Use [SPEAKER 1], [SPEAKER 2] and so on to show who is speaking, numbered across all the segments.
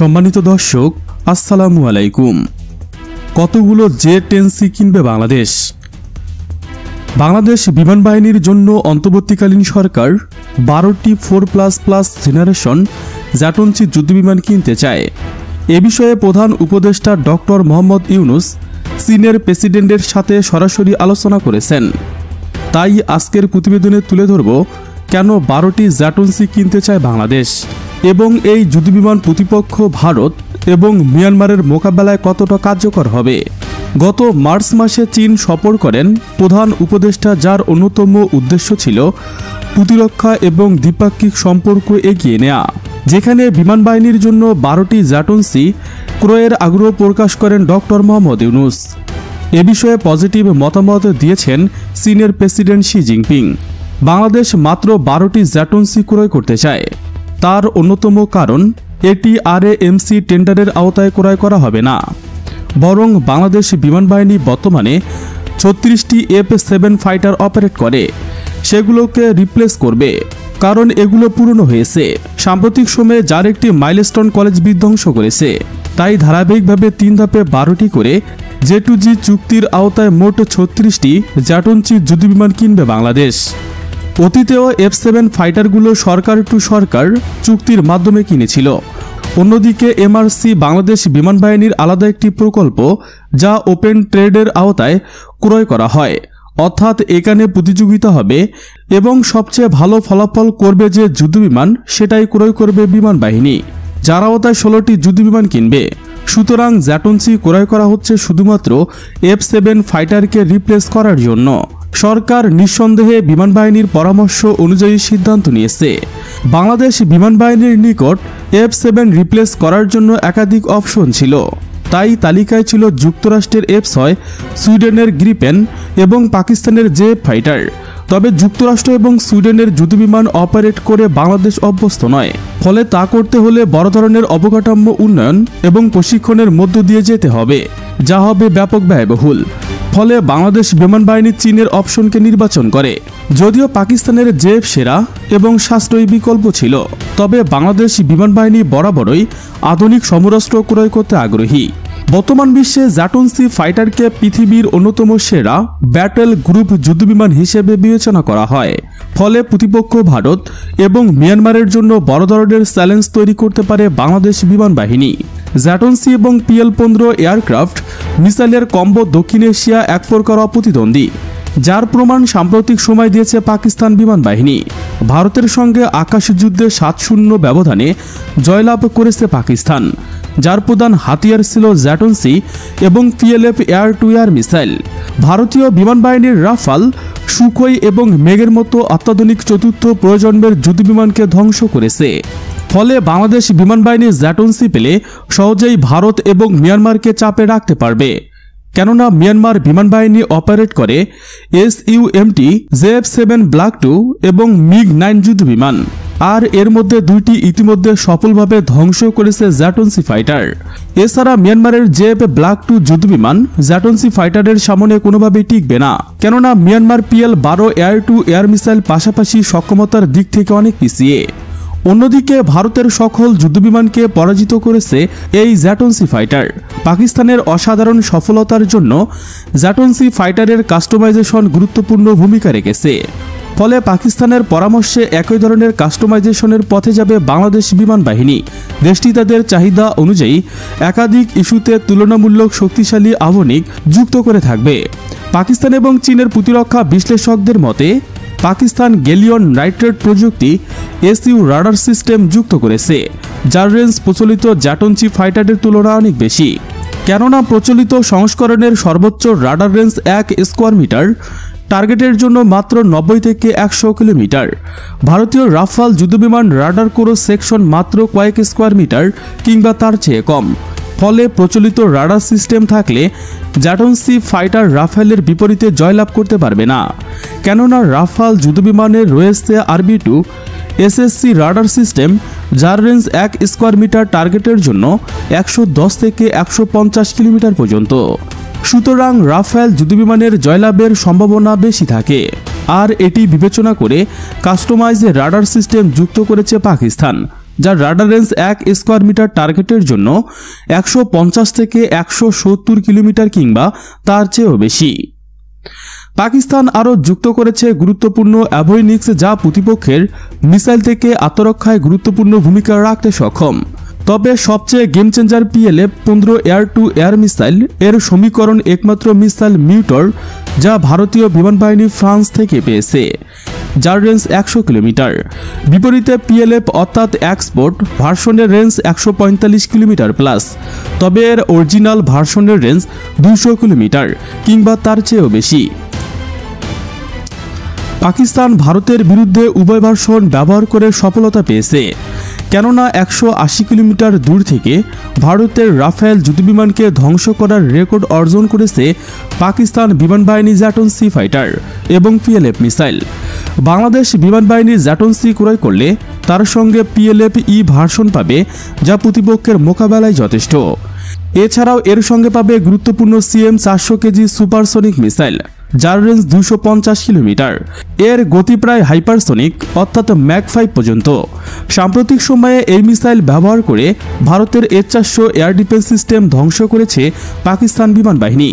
[SPEAKER 1] সম্মানিত দর্শক, আসসালামু আলাইকুম। কতগুলো জে-10C কিনবে বাংলাদেশ? বাংলাদেশ বিমান বাহিনীর জন্য অন্তর্বর্তীকালীন সরকার 12টি 4++ জেনারেশন জ্যাটনসি যুদ্ধবিমান কিনতে চায়। এ বিষয়ে প্রধান উপদেষ্টা ডক্টর মোহাম্মদ ইউনুস চীনের প্রেসিডেন্টের সাথে সরাসরি আলোচনা করেছেন। তাই আজকের প্রতিবেদনে তুলে ধরব কেন 12টি জ্যাটনসি কিনতে চায় বাংলাদেশ এবং এই যুদ্ধবিমান প্রতিপক্ষ ভারত এবং মিয়ানমারের মোকাবেলায় কতটা কার্যকর হবে। গত মার্চ মাসে চীন সফর করেন প্রধান উপদেষ্টা, যার অন্যতম উদ্দেশ্য ছিল প্রতিরক্ষা এবং দ্বিপাক্ষিক সম্পর্ক এগিয়ে নেওয়া, যেখানে বিমান বাহিনীর জন্য 12টি জ্যাটনসি ক্রয়ের আগ্রহ প্রকাশ করেন ডক্টর মোহাম্মদ ইউনুস। এ বিষয়ে পজিটিভ মতামত দিয়েছেন চীনের প্রেসিডেন্ট শি জিনপিং। বাংলাদেশ মাত্র 12টি জ্যাটনসি ক্রয় করতে চায়। তার অন্যতম কারণ, এটি RAMC টেন্ডারের আওতায় ক্রয় করা হবে না, বরং বাংলাদেশ বিমান বাহিনী বর্তমানে 36টি F-7 ফাইটার অপারেট করে, সেগুলোকে রিপ্লেস করবে, কারণ এগুলো পুরনো হয়েছে। সাম্প্রতিক সময়ে যার একটি মাইলস্টোন কলেজ বিধ্বংস করেছে। তাই ধারাবাহিকভাবে 3 ধাপে 12টি করে J2G চুক্তির আওতায় মোট 36টি জ্যাটনসি যুদ্ধবিমান কিনবে বাংলাদেশ। অতীতেও F-7 ফাইটারগুলো সরকার টু সরকার চুক্তির মাধ্যমে কিনেছিল। অন্যদিকে MRC বাংলাদেশ বিমান বাহিনীর আলাদা একটি প্রকল্প, যা ওপেন ট্রেডের আওতায় ক্রয় করা হয়, অর্থাৎ এখানে প্রতিযোগিতা হবে এবং সবচেয়ে ভালো ফলাফল করবে যে যুদ্ধবিমান, সেটাই ক্রয় করবে বিমান বাহিনী, যার আওতায় 16টি যুদ্ধবিমান কিনবে। সুতরাং জ্যাটনসি ক্রয় করা হচ্ছে শুধুমাত্র F-7 ফাইটারকে রিপ্লেস করার জন্য। সরকার নিঃসন্দেহে বিমান বাহিনীর পরামর্শ অনুযায়ী সিদ্ধান্ত নিয়েছে। বাংলাদেশ বিমান বাহিনীর নিকট F-7 রিপ্লেস করার জন্য একাধিক অপশন ছিল। তাই তালিকায় ছিল যুক্তরাষ্ট্রের F-6, সুইডেনের গ্রিপেন এবং পাকিস্তানের জে ফাইটার। তবে যুক্তরাষ্ট্র এবং সুইডেনের যুদ্ধবিমান অপারেট করে বাংলাদেশ অভ্যস্ত নয়, ফলে তা করতে হলে বড় ধরনের অবকাঠামো উন্নয়ন এবং প্রশিক্ষণের মধ্য দিয়ে যেতে হবে, যা হবে ব্যাপক ব্যয়বহুল। ফলে বাংলাদেশ বিমান বাহিনী চীনের অপশনকে নির্বাচন করে। যদিও পাকিস্তানের জেফ সেরা এবং সাশ্রয়ী বিকল্প ছিল, তবে বাংলাদেশ বিমান বাহিনী বরাবরই আধুনিক সমরাস্ত্র ক্রয় করতে আগ্রহী। বর্তমান বিশ্বে জ্যাটনসি ফাইটারকে পৃথিবীর অন্যতম সেরা ব্যাটেল গ্রুপ যুদ্ধবিমান হিসেবে বিবেচনা করা হয়। ফলে প্রতিপক্ষ ভারত এবং মিয়ানমারের জন্য বড় ধরনের চ্যালেঞ্জ তৈরি করতে পারে বাংলাদেশ বিমান বাহিনী। জ্যাটনসি এবং PL-15 এয়ারক্রাফট মিসাইলের কম্বো দক্ষিণ এশিয়া এক প্রকার অপ্রতিদ্বন্দ্বী, যার প্রমাণ সাম্প্রতিক সময় দিয়েছে পাকিস্তান বিমান বাহিনী। ভারতের সঙ্গে আকাশযুদ্ধে 7-0 ব্যবধানে জয়লাভ করেছে পাকিস্তান, যার প্রধান হাতিয়ার ছিল জ্যাটনসি এবং PLF air two air missile. ভারতীয় বিমান বাহিনীর রাফাল, সুখোই এবং মেঘের মতো অত্যাধুনিক চতুর্থ প্রজন্মের যুদ্ধবিমানকে ধ্বংস করেছে। ফলে বাংলাদেশ বিমান বাহিনী জ্যাটনসি পেলে সহজেই ভারত এবং মিয়ানমারকে চাপে রাখতে পারবে, কেননা মিয়ানমার বিমান বাহিনী অপারেট করে SUMT, JF-7 ব্ল্যাক 2 এবং MiG-9 যুদ্ধবিমান, আর এর মধ্যে 2টি ইতিমধ্যে সফলভাবে ধ্বংস করেছে জ্যাটনসি ফাইটার। এছাড়া মিয়ানমারের JF ব্ল্যাক 2 যুদ্ধবিমান জ্যাটনসি ফাইটারের সামনে কোনোভাবেই টিকবে না, কেননা Myanmar PL-12 air two air missile পাশাপাশি সক্ষমতার দিক থেকে অনেক পিছিয়ে। অন্যদিকে ভারতের সকল যুদ্ধবিমানকে পরাজিত করেছে এই জ্যাটনসি ফাইটার। পাকিস্তানের অসাধারণ সফলতার জন্য জ্যাটনসি ফাইটারের কাস্টমাইজেশন গুরুত্বপূর্ণ ভূমিকা রেখেছে। ফলে পাকিস্তানের পরামর্শে একই ধরনের কাস্টমাইজেশনের পথে যাবে বাংলাদেশ বিমান বাহিনী। দেশটি তাদের চাহিদা অনুযায়ী একাধিক ইস্যুতে তুলনামূলক শক্তিশালী আধুনিক যুক্ত করে থাকবে। পাকিস্তান এবং চীনের প্রতিরক্ষা বিশ্লেষকদের মতে, পাকিস্তান গ্যালিয়ন নাইট্রেট প্রযুক্তি SU রাডার সিস্টেম যুক্ত করেছে, যার রেঞ্জ প্রচলিত জ্যাটনসি ফাইটারের তুলনায় অনেক বেশি, কেননা প্রচলিত সংস্করণের সর্বোচ্চ রাডার রেঞ্জ 1 স্কোয়ার মিটার, টার্গেটের জন্য মাত্র 90 থেকে 100 কিলোমিটার। ভারতীয় রাফাল যুদ্ধবিমান রাডার ক্রস সেকশন মাত্র কয়েক স্কোয়ার মিটার কিংবা তার চেয়ে কম। ফলে প্রচলিত রাডার সিস্টেম থাকলে জ্যাটনসি ফাইটার রাফালের বিপরীতে জয়লাভ করতে পারবে না, কেননা রাফাল যুদ্ধবিমানের রয়েছে RB-2 SSC রাডার সিস্টেম, যার রেঞ্জ 1 স্কোয়ার মিটার, টার্গেটের জন্য 110 থেকে 150 কিলোমিটার পর্যন্ত। সুতরাং রাফাল যুদ্ধবিমানের জয়লাভের সম্ভাবনা বেশি থাকে, আর এটি বিবেচনা করে কাস্টমাইজ রাডার সিস্টেম যুক্ত করেছে পাকিস্তান। যার রাডার রেঞ্জ 1 স্কয়ার মিটার টার্গেটের জন্য 150 থেকে 170 কিলোমিটার কিংবা তার চেয়েও বেশি। পাকিস্তান আরও যুক্ত করেছে গুরুত্বপূর্ণ অ্যাভিওনিক্স, যা প্রতিপক্ষের মিসাইল থেকে আত্মরক্ষায় গুরুত্বপূর্ণ ভূমিকা রাখতে সক্ষম। তবে সবচেয়ে game changer PLF-15 air two air missile এর সমীকরণ একমাত্র মিসাইল মিউটর, যা ভারতীয় বিমান বাহিনী ফ্রান্স থেকে পেয়েছে, যার রেঞ্জ 100 কিলোমিটার। বিপরীতে PLF অর্থাৎ এক্সপোর্ট ভার্সনের রেঞ্জ 145 কিলোমিটার প্লাস, তবে এর অরিজিনাল ভার্সনের রেঞ্জ 200 কিলোমিটার কিংবা তার চেয়েও বেশি। পাকিস্তান ভারতের বিরুদ্ধে উভয় ভার্সন ব্যবহার করে সফলতা পেয়েছে, কেননা 180 কিলোমিটার দূর থেকে ভারতের রাফেল যুদ্ধবিমানকে ধ্বংস করার রেকর্ড অর্জন করেছে পাকিস্তান বিমান বাহিনী জ্যাটন সি ফাইটার এবং PLF মিসাইল। বাংলাদেশ বিমান বাহিনী জ্যাটন সি ক্রয় করলে তার সঙ্গে PLF-E ভার্সন পাবে, যা প্রতিপক্ষের মোকাবেলায় যথেষ্ট। এছাড়াও এর সঙ্গে পাবে গুরুত্বপূর্ণ CM 400 কেজি সুপারসনিক মিসাইল, যার রেঞ্জ 250 কিলোমিটার। এর গতি প্রায় হাইপারসনিক অর্থাৎ ম্যাক 5 পর্যন্ত। সাম্প্রতিক সময়ে এই মিসাইল ব্যবহার করে ভারতের S-400 এয়ার ডিফেন্স সিস্টেম ধ্বংস করেছে পাকিস্তান বিমান বাহিনী।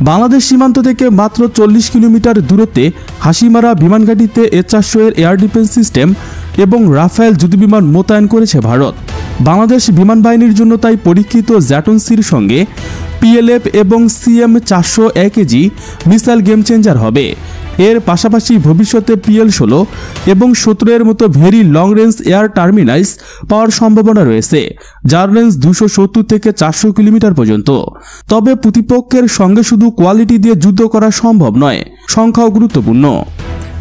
[SPEAKER 1] বাংলাদেশ সীমান্ত থেকে মাত্র 40 কিলোমিটার দূরত্বে হাসিমারা বিমানঘাটিতে S-400 এর এয়ার ডিফেন্স সিস্টেম এবং রাফেল যুদ্ধবিমান মোতায়েন করেছে ভারত। বাংলাদেশ বিমান বাহিনীর জন্য তাই পরীক্ষিত জ্যাটন সির সঙ্গে PLF এবং CM 400 AKG missile game changer হবে। এর পাশাপাশি ভবিষ্যতে PL-16 এবং 17 এর মতো ভেরি লং রেঞ্জ এয়ার টার্মিনাইস পাওয়ার সম্ভাবনা রয়েছে, যার রেঞ্জ 270 থেকে 400 কিলোমিটার পর্যন্ত। তবে প্রতিপক্ষের সঙ্গে শুধু কোয়ালিটি দিয়ে যুদ্ধ করা সম্ভব নয়, সংখ্যাও গুরুত্বপূর্ণ।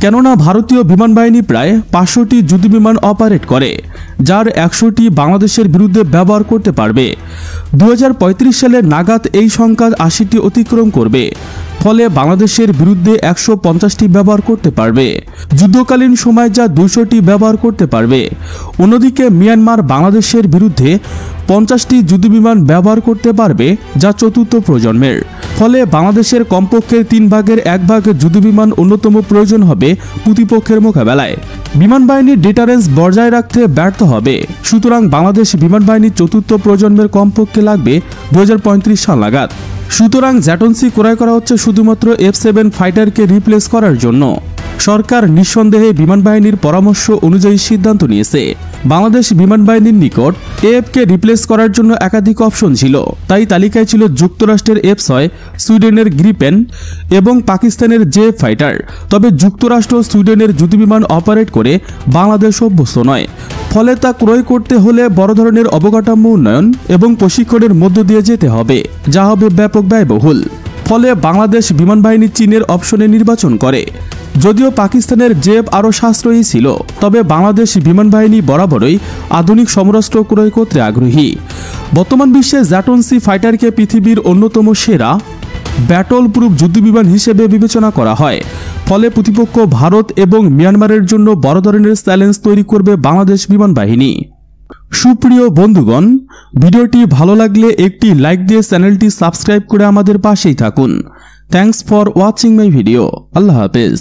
[SPEAKER 1] কেননা ভারতীয় বিমান বাহিনী প্রায় 500টি যুদ্ধবিমান অপারেট করে, যার 100টি বাংলাদেশের বিরুদ্ধে ব্যবহার করতে পারবে। 2035 সালে নাগাদ এই সংখ্যা 80টি অতিক্রম করবে, ফলে বাংলাদেশের বিরুদ্ধে 150টি ব্যবহার করতে পারবে। যুদ্ধকালীন সময় যা 200টি ব্যবহার করতে পারবে। অন্যদিকে মিয়ানমার বাংলাদেশের বিরুদ্ধে 50টি যুদ্ধবিমান ব্যবহার করতে পারবে, যা চতুর্থ প্রজন্মের। ফলে বাংলাদেশের কমপক্ষে 3 ভাগের 1 ভাগ যুদ্ধবিমান অন্যতম প্রয়োজন হবে প্রতিপক্ষের মোকাবেলায়। বিমান বাহিনীর ডিটারেন্স বজায় রাখতে ব্যর্থ হবে। সুতরাং বাংলাদেশ বিমান বাহিনীর চতুর্থ প্রজন্মের কমপক্ষে লাগবে 2035 সাল নাগাদ। সুতরাং জ্যাটন সি ক্রয় করা হচ্ছে শুধুমাত্র F-7 ফাইটারকে রিপ্লেস করার জন্য। সরকার নিঃসন্দেহে বিমান বাহিনীর পরামর্শ অনুযায়ী সিদ্ধান্ত নিয়েছে। বাংলাদেশ বিমান বাহিনীর নিকট AF-কে রিপ্লেস করার জন্য একাধিক অপশন ছিল, তাই তালিকায় ছিল যুক্তরাষ্ট্রের F-6, সুইডেনের গ্রিপেন এবং পাকিস্তানের JF ফাইটার। তবে যুক্তরাষ্ট্র সুইডেনের যুদ্ধবিমান অপারেট করে বাংলাদেশ অভ্যস্ত নয়, ফলে তা ক্রয় করতে হলে বড় ধরনের অবকাঠামো উন্নয়ন এবং প্রশিক্ষণের মধ্য দিয়ে যেতে হবে, যা হবে ব্যাপক ব্যয়বহুল। ফলে বাংলাদেশ বিমান বাহিনী চীনের অপশনে নির্বাচন করে। যদিও পাকিস্তানের JF আরও সাশ্রয়ী ছিল, তবে বাংলাদেশ বিমান বাহিনী বরাবরই আধুনিক সমরাস্ত্র ক্রয় করতে আগ্রহী। বর্তমান বিশ্বে জ্যাটন সি ফাইটারকে পৃথিবীর অন্যতম সেরা ব্যাটল প্রুফ যুদ্ধবিমান হিসেবে বিবেচনা করা হয়। ফলে প্রতিপক্ষ ভারত এবং মিয়ানমারের জন্য বড় ধরনের চ্যালেঞ্জ তৈরি করবে বাংলাদেশ বিমান বাহিনী। সুপ্রিয় বন্ধুগণ, ভিডিওটি ভালো লাগলে একটি লাইক দিয়ে চ্যানেলটি সাবস্ক্রাইব করে আমাদের পাশেই থাকুন। Thanks for watching my video. আল্লাহ হাফেজ।